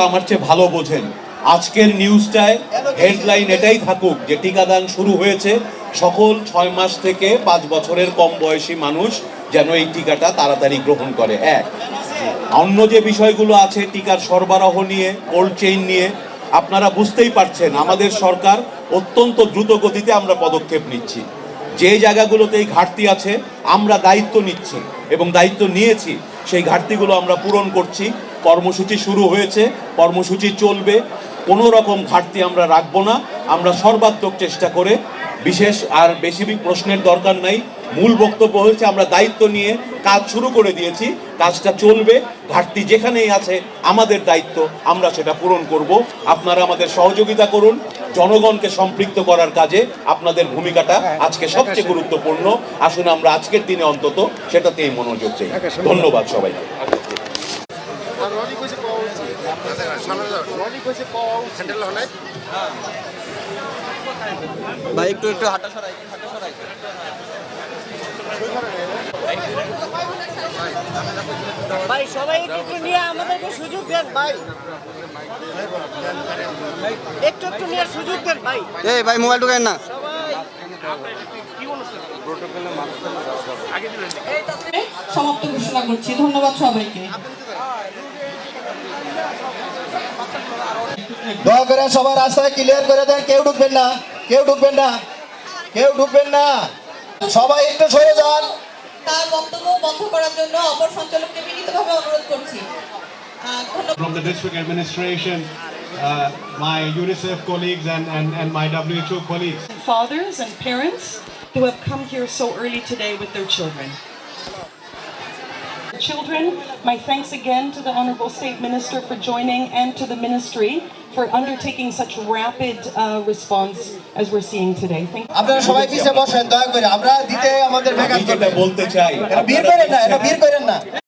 আমার চেয়ে ভালো বোঝেন। আজকের নিউজটায় হেডলাইন এটাই থাকুক যে টিকাদান শুরু হয়েছে, সকল 6 মাস থেকে 5 বছরের কম বয়সী মানুষ যেন এই টিকাটা তাড়াতাড়ি গ্রহণ করে। এক, অন্য যে বিষয়গুলো আছে টিকার সরবরাহ নিয়ে, কোল্ড চেইন নিয়ে, আপনারা বুঝতেই পারছেন আমাদের সরকার অত্যন্ত দ্রুত গতিতে আমরা পদক্ষেপ নিচ্ছি। যে জায়গাগুলোতে এই ঘাটতি আছে আমরা দায়িত্ব নিচ্ছি এবং দায়িত্ব নিয়েছি, সেই ঘাটতিগুলো আমরা পূরণ করছি। কর্মসূচি শুরু হয়েছে, কর্মসূচি চলবে, কোনো রকম ঘাটতি আমরা রাখবো না। আমরা সর্বাত্মক চেষ্টা করে, বিশেষ আর বেশি প্রশ্নের দরকার নাই, মূল বক্তব্য হচ্ছে আমরা দায়িত্ব নিয়ে কাজ শুরু করে দিয়েছি, কাজটা চলবে। ঘাটতি যেখানেই আছে আমাদের দায়িত্ব, আমরা সেটা পূরণ করব। আপনারা আমাদের সহযোগিতা করুন, জনগণকে সম্পৃক্ত করার কাজে আপনাদের ভূমিকাটা আজকে সবচেয়ে গুরুত্বপূর্ণ। আসুন আমরা আজকের দিনে অন্তত সেটাতেই মনোযোগ চাই। ধন্যবাদ সবাইকে। ভাই একটু হাঁটা সরাই ভাই সবাই একটু নিয়ে আমাদেরকে সুযোগ দেন ভাই, একটু নিয়ে সুযোগ দেন ভাই। এই ভাই মোবাইল ঢুকেন না। সমাপ্ত ঘোষণা করছি। ধন্যবাদ সবাইকে। দয়া করে সবার রাস্তা ক্লিয়ার করে দেন, কেউ ঢুকবেন না, কেউ ঢুকবেন না, কেউ ঢুকবেন না, সবাই একটু সরে যান। তার বক্তব্য বন্ধ করার জন্য অপর সঞ্চালককে বিনীতভাবে অনুরোধ করছি। From the district administration, my UNICEF colleagues and my WHO colleagues. Fathers and parents who have come here so early today with their children. Children, my thanks again to the Honourable State Minister for joining and to the Ministry for undertaking such rapid response as we're seeing today. Thank you. আপনারা সবাই পিছে বসেন দয়া করে, আমরা দিতে আমাদের আমি যেটা বলতে চাই, ভিড় করেন না, এটা ভিড় করেন না।